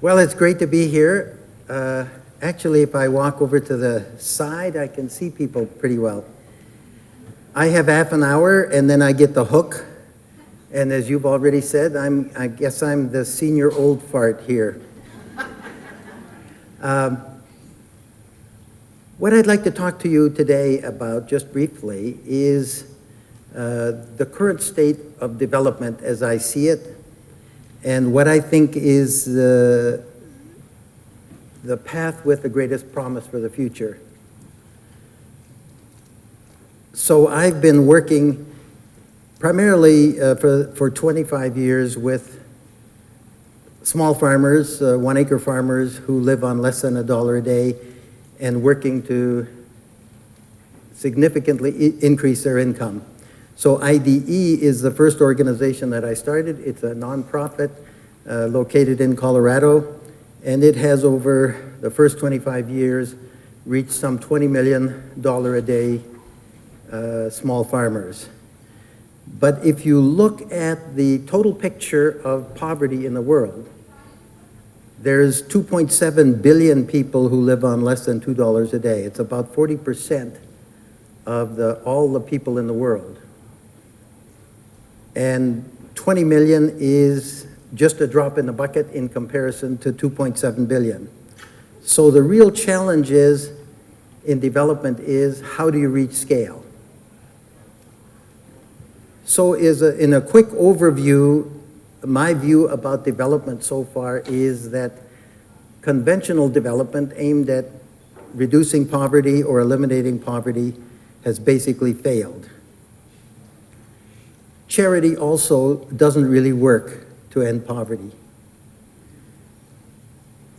Well, it's great to be here. Actually, if I walk over to the side, I can see people pretty well. I have half an hour, and then I get the hook. And as you've already said, I guess I'm the senior old fart here. What I'd like to talk to you today about, just briefly, is the current state of development as I see it, and what I think is the path with the greatest promise for the future. So I've been working primarily for 25 years with small farmers, 1-acre farmers who live on less than $1 a day and working to significantly increase their income. So IDE is the first organization that I started. It's a nonprofit located in Colorado, and it has over the first 25 years reached some $20 million a day small farmers. But if you look at the total picture of poverty in the world, there's 2.7 billion people who live on less than $2 a day. It's about 40% of all the people in the world. And 20 million is just a drop in the bucket in comparison to 2.7 billion. So the real challenge in development is how do you reach scale? So in a quick overview, my view about development so far is that conventional development aimed at reducing poverty or eliminating poverty has basically failed. Charity also doesn't really work to end poverty.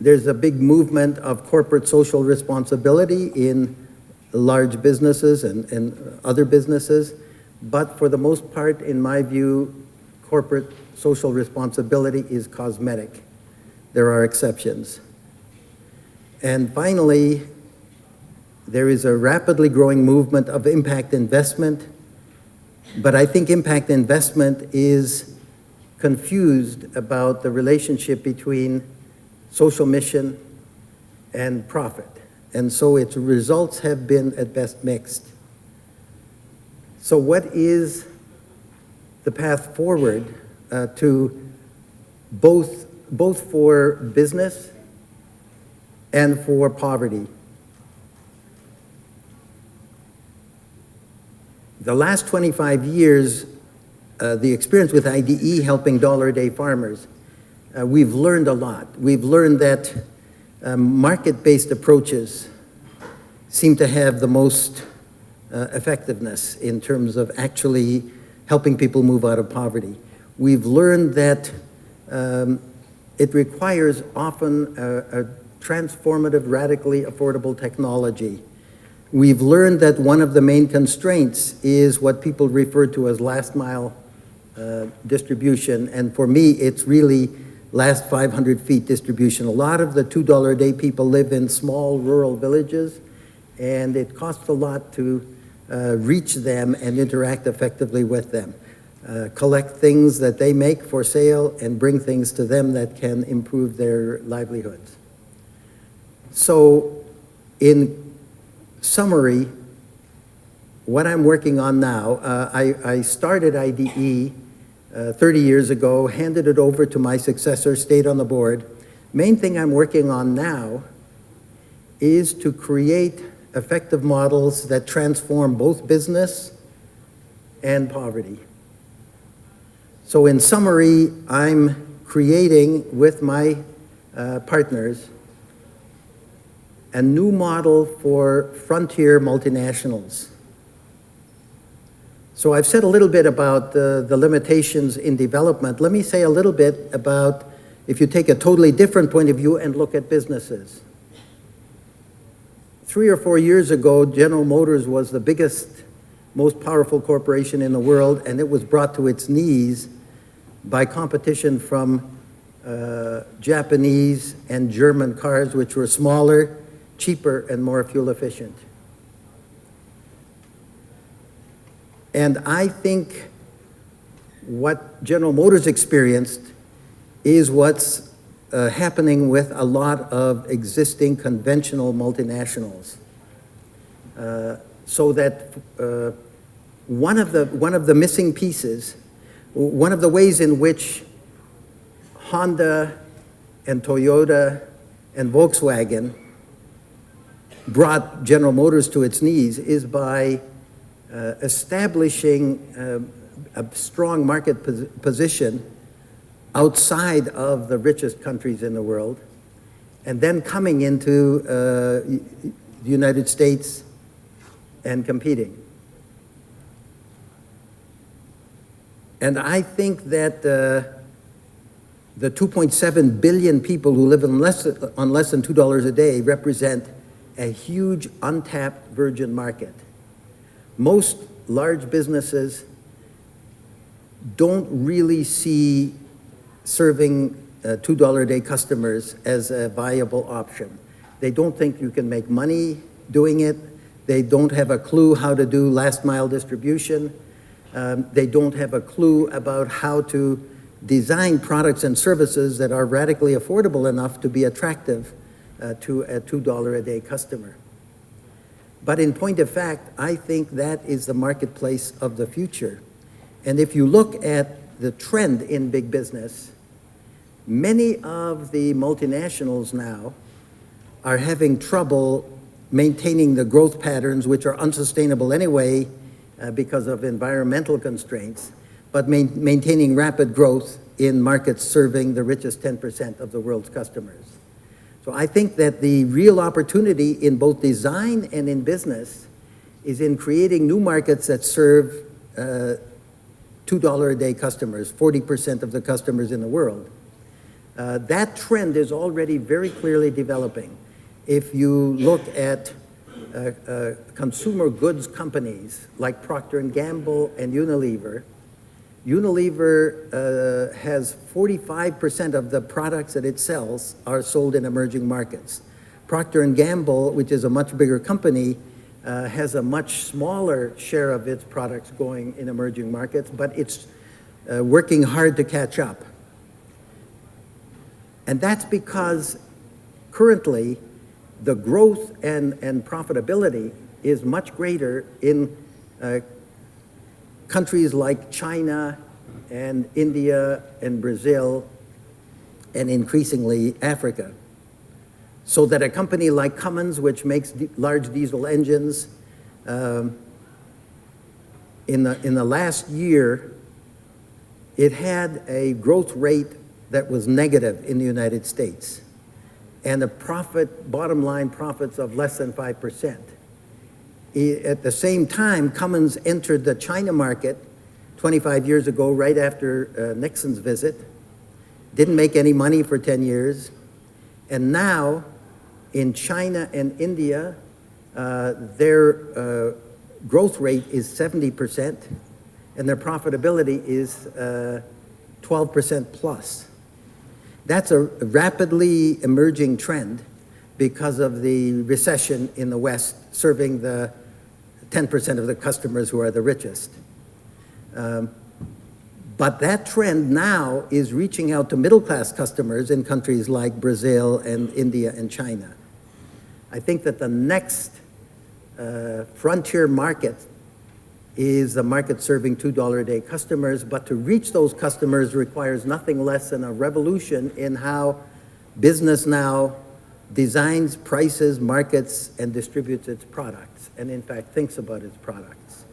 There's a big movement of corporate social responsibility in large businesses and other businesses, but for the most part, in my view, corporate social responsibility is cosmetic. There are exceptions. And finally, there is a rapidly growing movement of impact investment, but I think impact investment is confused about the relationship between social mission and profit. And so its results have been at best mixed. So what is the path forward to both for business and for poverty? The last 25 years, the experience with IDE helping $1 a day farmers, we've learned a lot. We've learned that market-based approaches seem to have the most effectiveness in terms of actually helping people move out of poverty. We've learned that it requires often a transformative, radically affordable technology. We've learned that one of the main constraints is what people refer to as last mile distribution, and for me, it's really last 500 feet distribution. A lot of the $2 a day people live in small rural villages, and it costs a lot to reach them and interact effectively with them. Collect things that they make for sale and bring things to them that can improve their livelihoods. So in summary, what I'm working on now, I started IDE 30 years ago, handed it over to my successor, stayed on the board. Main thing I'm working on now is to create effective models that transform both business and poverty. So in summary, I'm creating with my partners a new model for frontier multinationals. So I've said a little bit about the limitations in development. Let me say a little bit about if you take a totally different point of view and look at businesses. 3 or 4 years ago, General Motors was the biggest, most powerful corporation in the world, and it was brought to its knees by competition from Japanese and German cars, which were smaller, cheaper, and more fuel efficient. And I think what General Motors experienced is what's happening with a lot of existing conventional multinationals. So that one of the missing pieces, one of the ways in which Honda and Toyota and Volkswagen brought General Motors to its knees is by establishing a strong market position outside of the richest countries in the world, and then coming into the United States and competing. And I think that the 2.7 billion people who live on less than $2 a day represent a huge untapped virgin market. Most large businesses don't really see serving $2 a day customers as a viable option. They don't think you can make money doing it. They don't have a clue how to do last mile distribution. They don't have a clue about how to design products and services that are radically affordable enough to be attractive to a $2 a day customer. But in point of fact, I think that is the marketplace of the future. And if you look at the trend in big business, many of the multinationals now are having trouble maintaining the growth patterns, which are unsustainable anyway because of environmental constraints, but maintaining rapid growth in markets serving the richest 10% of the world's customers. So I think that the real opportunity in both design and in business is in creating new markets that serve $2 a day customers, 40% of the customers in the world. That trend is already very clearly developing. If you look at consumer goods companies like Procter & Gamble and Unilever, Unilever has 45% of the products that it sells are sold in emerging markets. Procter & Gamble, which is a much bigger company, has a much smaller share of its products going in emerging markets, but it's working hard to catch up. And that's because currently the growth and profitability is much greater in countries like China and India and Brazil and increasingly Africa. So that a company like Cummins, which makes large diesel engines, in the last year, it had a growth rate that was negative in the United States and a bottom line profits of less than 5%. At the same time, Cummins entered the China market 25 years ago, right after Nixon's visit, didn't make any money for 10 years, and now in China and India, their growth rate is 70%, and their profitability is 12% plus. That's a rapidly emerging trend because of the recession in the West, serving the 10% of the customers who are the richest. But that trend now is reaching out to middle-class customers in countries like Brazil and India and China. I think that the next frontier market is the market serving $2 a day customers, but to reach those customers requires nothing less than a revolution in how business now designs, prices, markets, and distributes its products, and in fact thinks about its products.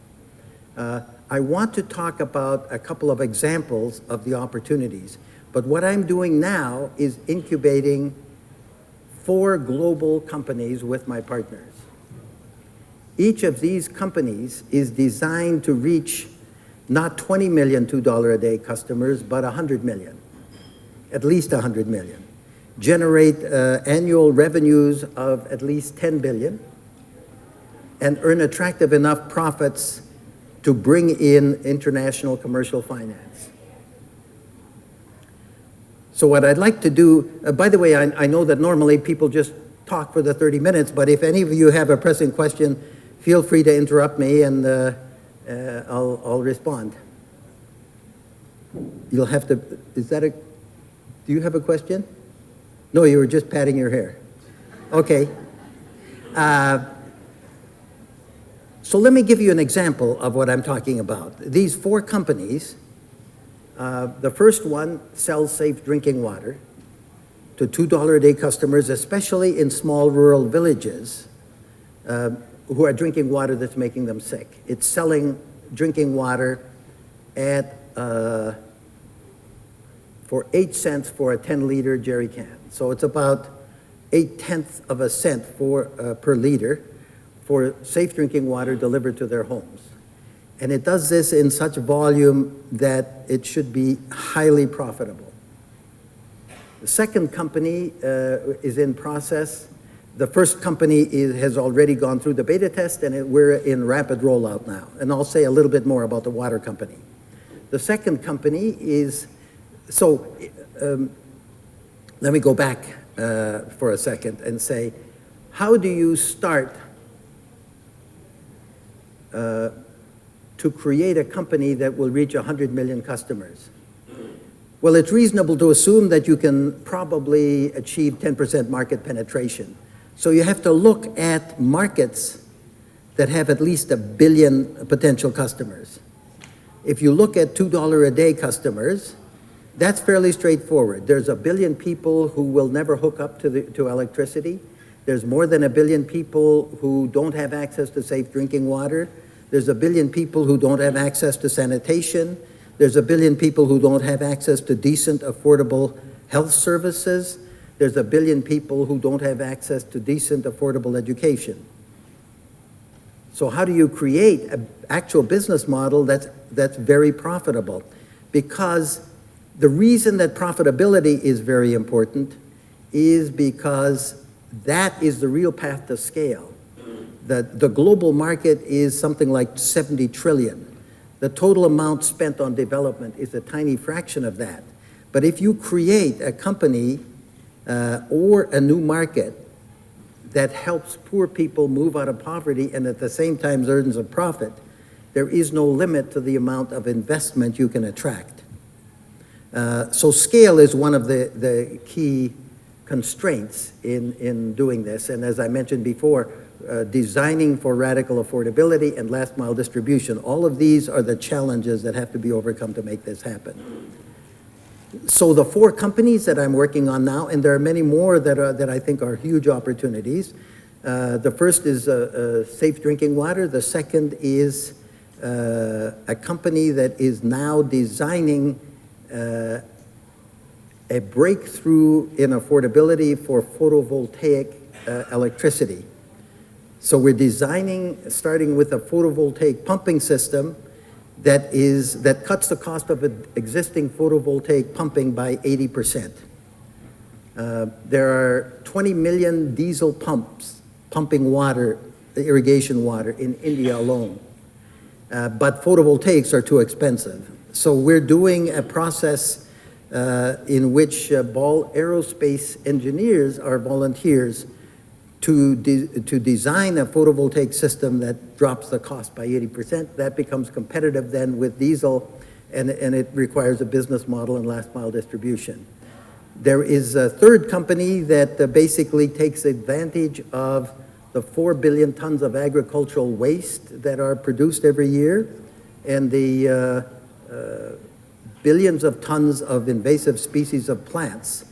I want to talk about a couple of examples of the opportunities, but what I'm doing now is incubating 4 global companies with my partners. Each of these companies is designed to reach not 20 million $2 a day customers, but 100 million, at least 100 million. Generate annual revenues of at least 10 billion and earn attractive enough profits to bring in international commercial finance. So what I'd like to do, by the way, I know that normally people just talk for the 30 minutes, but if any of you have a pressing question, feel free to interrupt me and I'll respond. You'll have to, do you have a question? No, you were just patting your hair. Okay. So let me give you an example of what I'm talking about. These 4 companies, the first one sells safe drinking water to $2 a day customers, especially in small rural villages who are drinking water that's making them sick. It's selling drinking water at for 8 cents for a 10-liter jerry can. So it's about 0.8 of a cent per liter for safe drinking water delivered to their homes. And it does this in such volume that it should be highly profitable. The second company is in process. The first company has already gone through the beta test, and we're in rapid rollout now. And I'll say a little bit more about the water company. The second company is, let me go back for a second and say, how do you start to create a company that will reach 100 million customers? Well, it's reasonable to assume that you can probably achieve 10% market penetration. So you have to look at markets that have at least 1 billion potential customers. If you look at $2 a day customers, that's fairly straightforward. There's 1 billion people who will never hook up to electricity. There's more than 1 billion people who don't have access to safe drinking water. There's 1 billion people who don't have access to sanitation. There's 1 billion people who don't have access to decent, affordable health services. There's 1 billion people who don't have access to decent, affordable education. So how do you create an actual business model that's very profitable? Because the reason that profitability is very important is because that is the real path to scale. The global market is something like 70 trillion. The total amount spent on development is a tiny fraction of that. But if you create a company or a new market that helps poor people move out of poverty and at the same time earns a profit, there is no limit to the amount of investment you can attract. So scale is one of the key constraints in doing this. And as I mentioned before, designing for radical affordability and last mile distribution, all of these are the challenges that have to be overcome to make this happen. So the 4 companies that I'm working on now, and there are many more that I think are huge opportunities. The first is safe drinking water. The second is a company that is now designing a breakthrough in affordability for photovoltaic electricity. So we're designing, starting with a photovoltaic pumping system that cuts the cost of existing photovoltaic pumping by 80%. There are 20 million diesel pumps pumping water, irrigation water, in India alone. But photovoltaics are too expensive. So we're doing a process in which Ball Aerospace engineers are volunteers to design a photovoltaic system that drops the cost by 80%. That becomes competitive then with diesel, and it requires a business model and last mile distribution. There is a third company that basically takes advantage of the 4 billion tons of agricultural waste that are produced every year and the billions of tons of invasive species of plants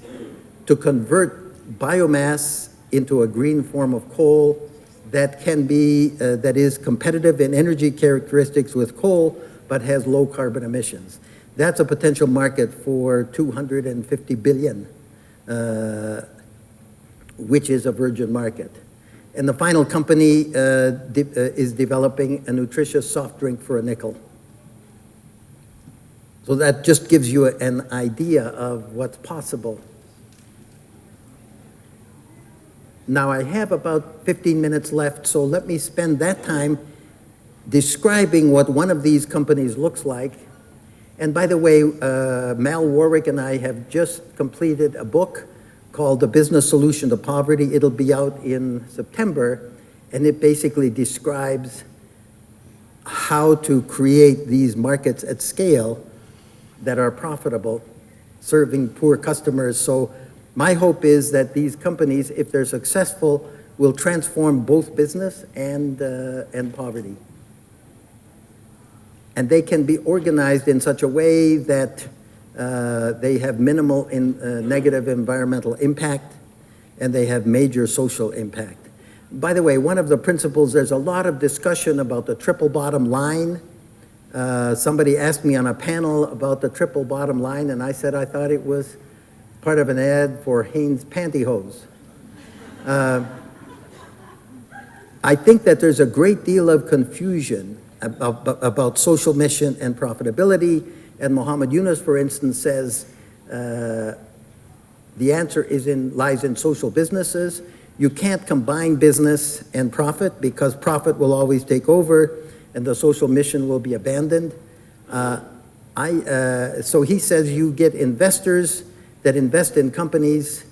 to convert biomass into a green form of coal that can be, that is competitive in energy characteristics with coal, but has low carbon emissions. That's a potential market for 250 billion, which is a virgin market. And the final company is developing a nutritious soft drink for a nickel. So that just gives you an idea of what's possible. Now I have about 15 minutes left, so let me spend that time describing what one of these companies looks like. And by the way, Mal Warwick and I have just completed a book called The Business Solution to Poverty. It'll be out in September, and it basically describes how to create these markets at scale that are profitable, serving poor customers. So My hope is that these companies, if they're successful, will transform both business and poverty. And they can be organized in such a way that they have minimal negative environmental impact, and they have major social impact. By the way, one of the principles, there's a lot of discussion about the triple bottom line. Somebody asked me on a panel about the triple bottom line, and I said I thought it was part of an ad for Hanes pantyhose. I think that there's a great deal of confusion about social mission and profitability, and Muhammad Yunus, for instance, says the answer lies in social businesses. You can't combine business and profit because profit will always take over and the social mission will be abandoned. So he says you get investors that invest in companies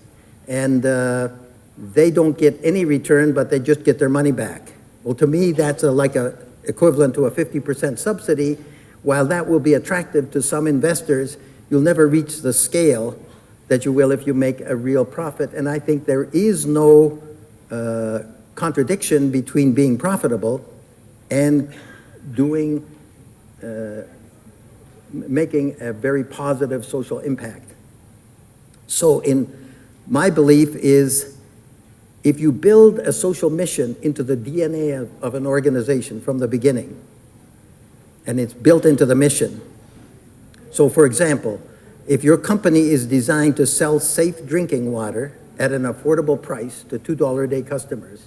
and they don't get any return, but they just get their money back. Well, to me, that's like equivalent to a 50% subsidy. While that will be attractive to some investors, you'll never reach the scale that you will if you make a real profit. And I think there is no contradiction between being profitable and making a very positive social impact. So my belief is if you build a social mission into the DNA of an organization from the beginning, and it's built into the mission. So for example, if your company is designed to sell safe drinking water at an affordable price to $2 a day customers,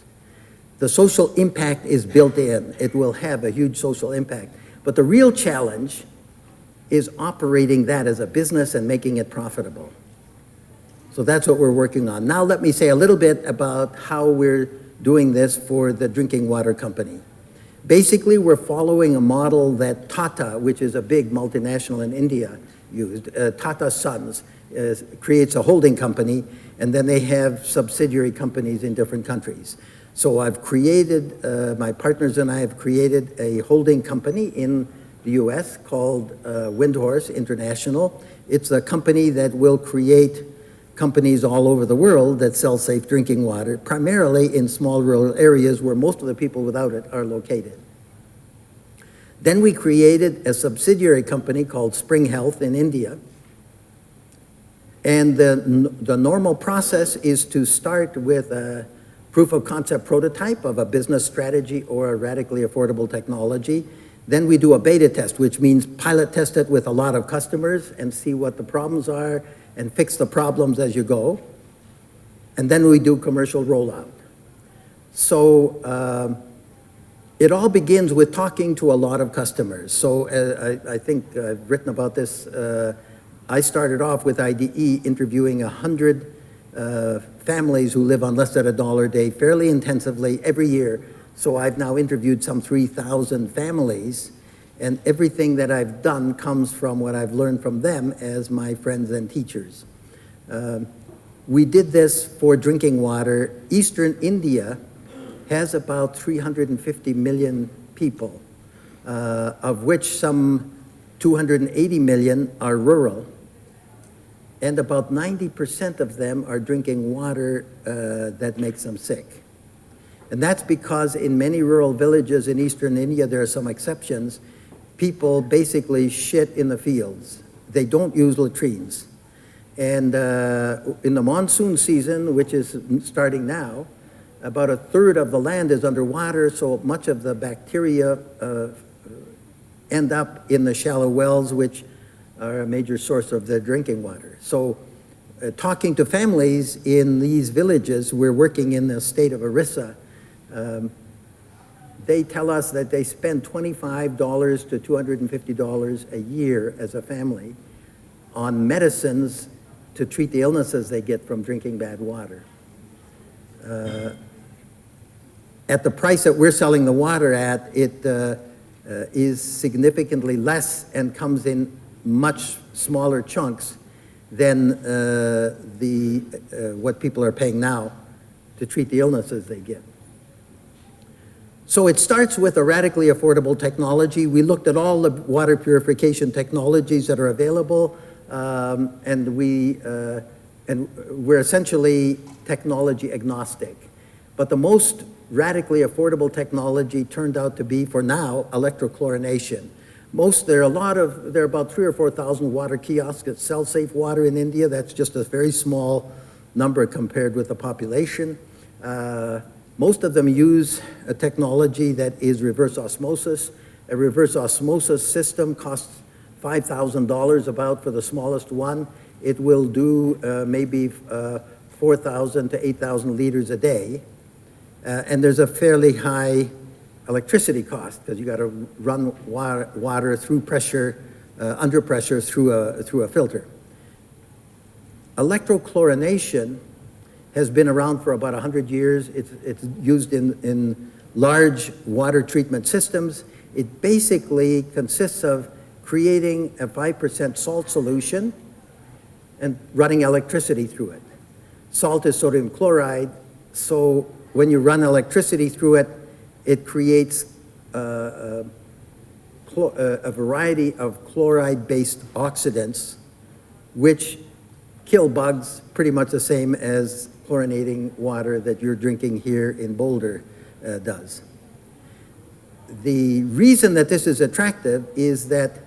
the social impact is built in. It will have a huge social impact. But the real challenge is operating that as a business and making it profitable. So that's what we're working on. Now let me say a little bit about how we're doing this for the drinking water company. Basically, we're following a model that Tata, which is a big multinational in India, used. Tata Sons creates a holding company, and then they have subsidiary companies in different countries. So I've created, my partners and I have created a holding company in the US called Windhorse International. It's a company that will create companies all over the world that sell safe drinking water, primarily in small rural areas where most of the people without it are located. Then we created a subsidiary company called Spring Health in India. And the normal process is to start with a proof of concept prototype of a business strategy or a radically affordable technology. Then we do a beta test, which means pilot test it with a lot of customers and see what the problems are and fix the problems as you go. And then we do commercial rollout. So it all begins with talking to a lot of customers. So I think I've written about this. I started off with IDE interviewing 100 families who live on less than $1 a day fairly intensively every year. So I've now interviewed some 3,000 families, and everything that I've done comes from what I've learned from them as my friends and teachers. We did this for drinking water. Eastern India has about 350 million people, of which some 280 million are rural. And about 90% of them are drinking water that makes them sick. And that's because in many rural villages in Eastern India, there are some exceptions, people basically shit in the fields. They don't use latrines. And in the monsoon season, which is starting now, about 1/3 of the land is underwater, so much of the bacteria end up in the shallow wells, which are a major source of their drinking water. So talking to families in these villages, we're working in the state of Orissa, they tell us that they spend $25 to $250 a year as a family on medicines to treat the illnesses they get from drinking bad water. At the price that we're selling the water at, it is significantly less and comes in much smaller chunks than what people are paying now to treat the illnesses they get. So it starts with a radically affordable technology. We looked at all the water purification technologies that are available, and we and we're essentially technology agnostic. But the most radically affordable technology turned out to be, for now, electrochlorination. There are about 3,000 or 4,000 water kiosks that sell safe water in India. That's just a very small number compared with the population. Most of them use a technology that is reverse osmosis. A reverse osmosis system costs $5,000 about for the smallest one. It will do maybe 4,000 to 8,000 liters a day. And there's a fairly high electricity cost because you got to run water through pressure, under pressure through a filter. Electrochlorination has been around for about 100 years. It's used in large water treatment systems. It basically consists of creating a 5% salt solution and running electricity through it. Salt is sodium chloride, so when you run electricity through it, it creates a variety of chloride-based oxidants which kill bugs pretty much the same as chlorinating water that you're drinking here in Boulder does. The reason that this is attractive is that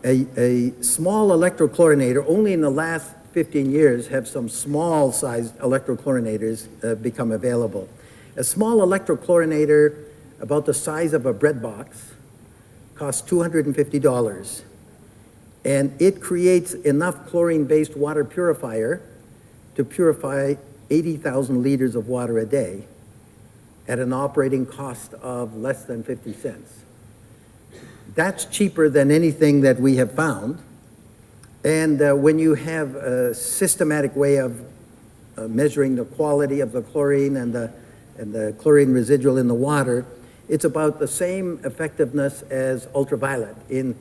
a small electrochlorinators, only in the last 15 years have some small-sized electrochlorinators become available. A small electrochlorinator about the size of a bread box costs $250, and it creates enough chlorine-based water purifier to purify 80,000 liters of water a day at an operating cost of less than 50 cents. That's cheaper than anything that we have found. And when you have a systematic way of measuring the quality of the chlorine and the chlorine residual in the water, it's about the same effectiveness as ultraviolet in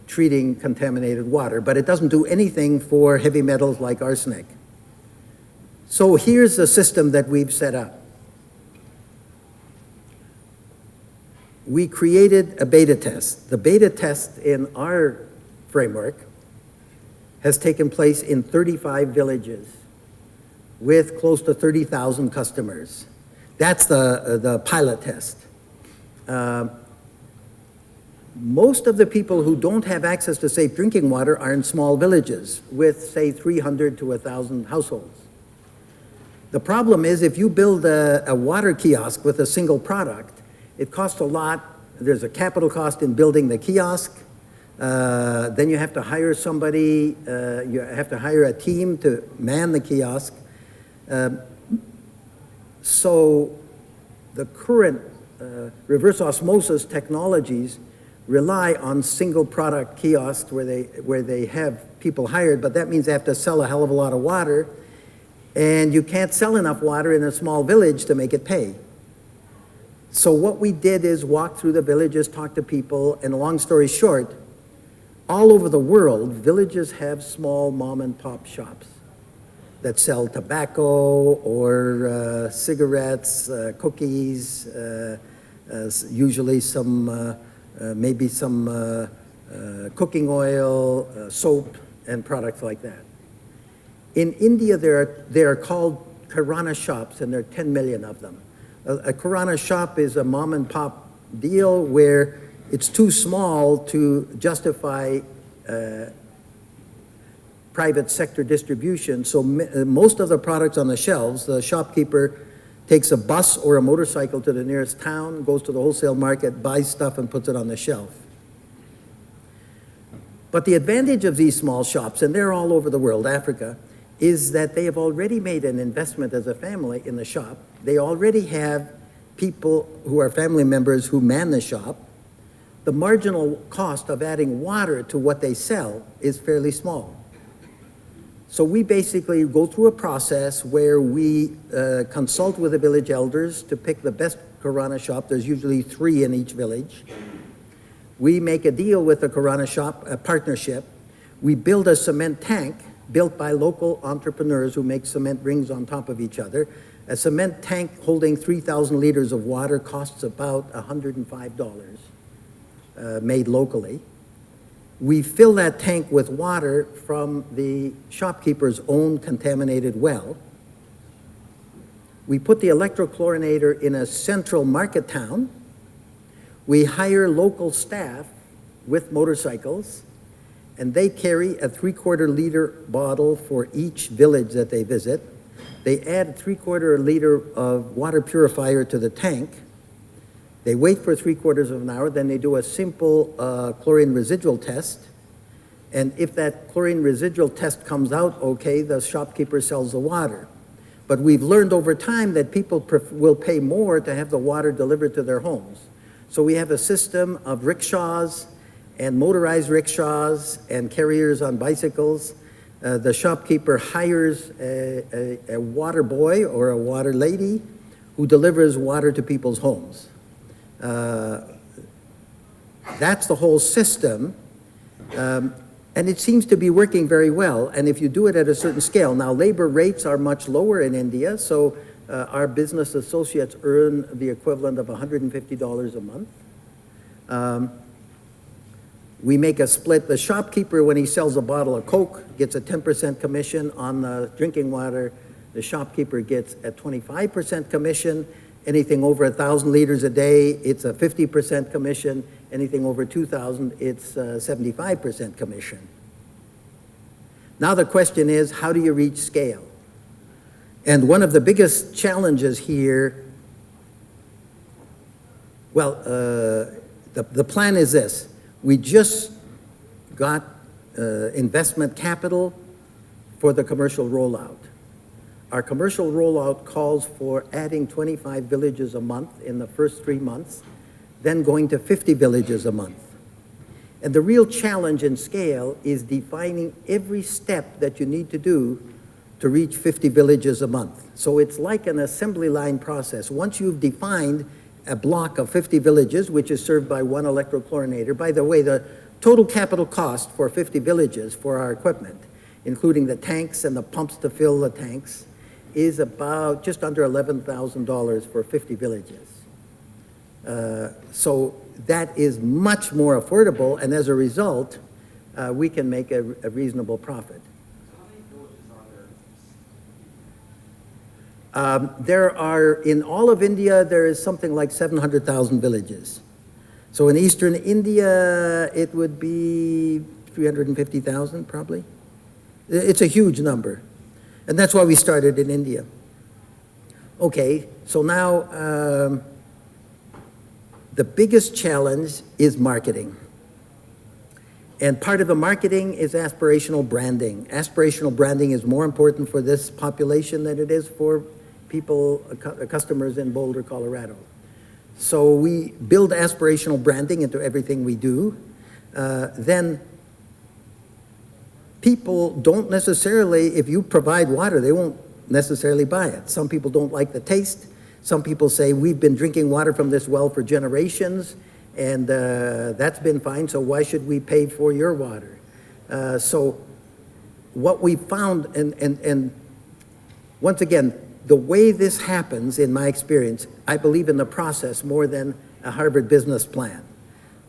treating contaminated water, but it doesn't do anything for heavy metals like arsenic. So here's the system that we've set up. We created a beta test. The beta test in our framework has taken place in 35 villages with close to 30,000 customers. That's the pilot test. Most of the people who don't have access to safe drinking water are in small villages with, say, 300 to 1,000 households. The problem is if you build a water kiosk with a single product, it costs a lot. There's a capital cost in building the kiosk. Then you have to hire somebody, you have to hire a team to man the kiosk. So the current reverse osmosis technologies rely on single product kiosks where they have people hired, but that means they have to sell a hell of a lot of water, and you can't sell enough water in a small village to make it pay. So what we did is walk through the villages, talk to people, and long story short, all over the world, villages have small mom and pop shops that sell tobacco or cigarettes, cookies, usually some, maybe some cooking oil, soap, and products like that. In India, they are called Kirana shops, and there are 10 million of them. A Kirana shop is a mom and pop deal where it's too small to justify private sector distribution, so most of the products on the shelves, the shopkeeper takes a bus or a motorcycle to the nearest town, goes to the wholesale market, buys stuff, and puts it on the shelf. But the advantage of these small shops, and they're all over the world, Africa, is that they have already made an investment as a family in the shop. They already have people who are family members who man the shop. The marginal cost of adding water to what they sell is fairly small. So we basically go through a process where we consult with the village elders to pick the best Kirana shop. There's usually 3 in each village. We make a deal with the Kirana shop, a partnership. We build a cement tank built by local entrepreneurs who make cement rings on top of each other. A cement tank holding 3,000 liters of water costs about $105, made locally. We fill that tank with water from the shopkeeper's own contaminated well. We put the electrochlorinator in a central market town. We hire local staff with motorcycles, and they carry a 3/4 liter bottle for each village that they visit. They add 3/4 liter of water purifier to the tank. They wait for 3/4 of an hour, then they do a simple chlorine residual test. And if that chlorine residual test comes out okay, the shopkeeper sells the water. But we've learned over time that people will pay more to have the water delivered to their homes. So we have a system of rickshaws and motorized rickshaws and carriers on bicycles. The shopkeeper hires a water boy or a water lady who delivers water to people's homes. That's the whole system. And it seems to be working very well. And if you do it at a certain scale, now labor rates are much lower in India, so our business associates earn the equivalent of $150 a month. We make a split. The shopkeeper, when he sells a bottle of Coke, gets a 10% commission on the drinking water. The shopkeeper gets a 25% commission. Anything over 1,000 liters a day, it's a 50% commission. Anything over 2,000, it's a 75% commission. Now the question is, how do you reach scale? And one of the biggest challenges here, well, the plan is this. We just got investment capital for the commercial rollout. Our commercial rollout calls for adding 25 villages a month in the first 3 months, then going to 50 villages a month. And the real challenge in scale is defining every step that you need to do to reach 50 villages a month. So it's like an assembly line process. Once you've defined a block of 50 villages, which is served by one electrochlorinator, by the way, the total capital cost for 50 villages for our equipment, including the tanks and the pumps to fill the tanks, is about just under $11,000 for 50 villages. So that is much more affordable, and as a result, we can make a reasonable profit. So how many villages are there? There are, in all of India, there is something like 700,000 villages. So in eastern India, it would be 350,000 probably. It's a huge number. And that's why we started in India. Okay, so now the biggest challenge is marketing. And part of the marketing is aspirational branding. Aspirational branding is more important for this population than it is for people, customers in Boulder, Colorado. So we build aspirational branding into everything we do. Then people don't necessarily, if you provide water, they won't necessarily buy it. Some people don't like the taste. Some people say, we've been drinking water from this well for generations, and that's been fine, so why should we pay for your water? So what we found, and once again, the way this happens, in my experience, I believe in the process more than a Harvard business plan.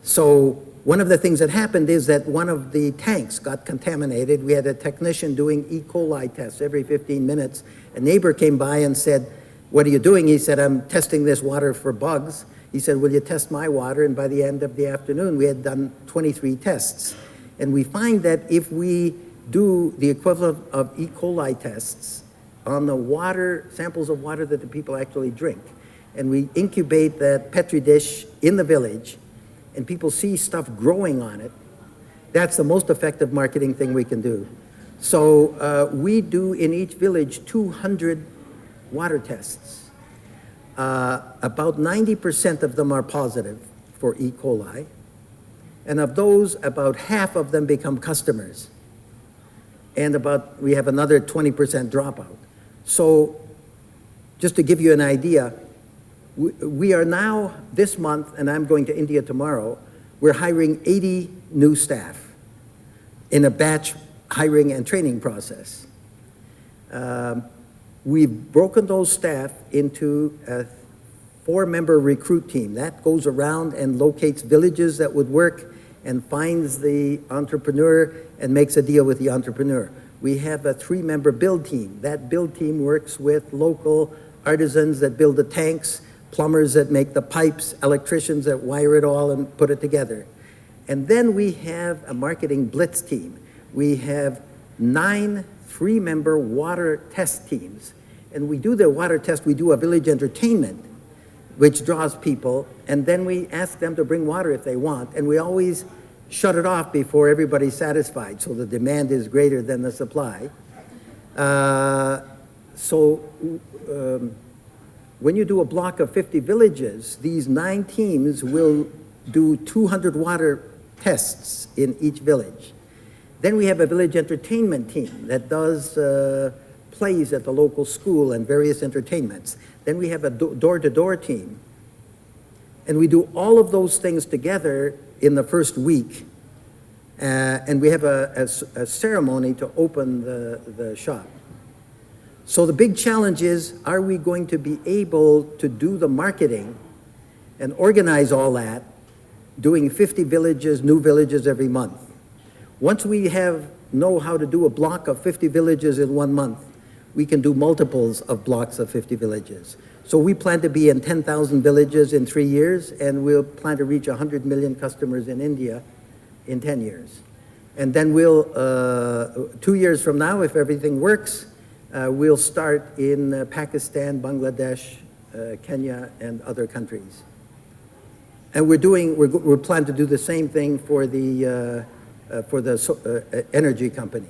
So one of the things that happened is that one of the tanks got contaminated. We had a technician doing E. coli tests every 15 minutes. A neighbor came by and said, what are you doing? He said, I'm testing this water for bugs. He said, will you test my water? And by the end of the afternoon, we had done 23 tests. And we find that if we do the equivalent of E. coli tests on the water, samples of water that the people actually drink, and we incubate that Petri dish in the village, and people see stuff growing on it, that's the most effective marketing thing we can do. So we do in each village 200 water tests. About 90% of them are positive for E. coli, and of those, about half of them become customers. And we have another 20% dropout. So just to give you an idea, we are now, this month, and I'm going to India tomorrow, we're hiring 80 new staff in a batch hiring and training process. We've broken those staff into a 4-member recruit team. That goes around and locates villages that would work and finds the entrepreneur and makes a deal with the entrepreneur. We have a 3-member build team. That build team works with local artisans that build the tanks, plumbers that make the pipes, electricians that wire it all and put it together. And then we have a marketing blitz team. We have 9 3-member water test teams. And we do the water test, we do a village entertainment, which draws people, and then we ask them to bring water if they want, and we always shut it off before everybody's satisfied, so the demand is greater than the supply. When you do a block of 50 villages, these 9 teams will do 200 water tests in each village. Then we have a village entertainment team that does plays at the local school and various entertainments. Then we have a door-to-door team. And we do all of those things together in the first week. And we have a ceremony to open the shop. So the big challenge is, are we going to be able to do the marketing and organize all that, doing 50 villages, new villages every month? Once we know how to do a block of 50 villages in 1 month, we can do multiples of blocks of 50 villages. So we plan to be in 10,000 villages in 3 years, and we'll plan to reach 100 million customers in India in 10 years. And then we'll, 2 years from now, if everything works, we'll start in Pakistan, Bangladesh, Kenya, and other countries. And we're planning to do the same thing for the energy company.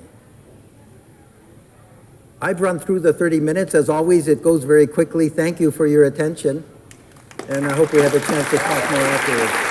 I've run through the 30 minutes. As always, it goes very quickly. Thank you for your attention, and I hope we have a chance to talk more afterwards.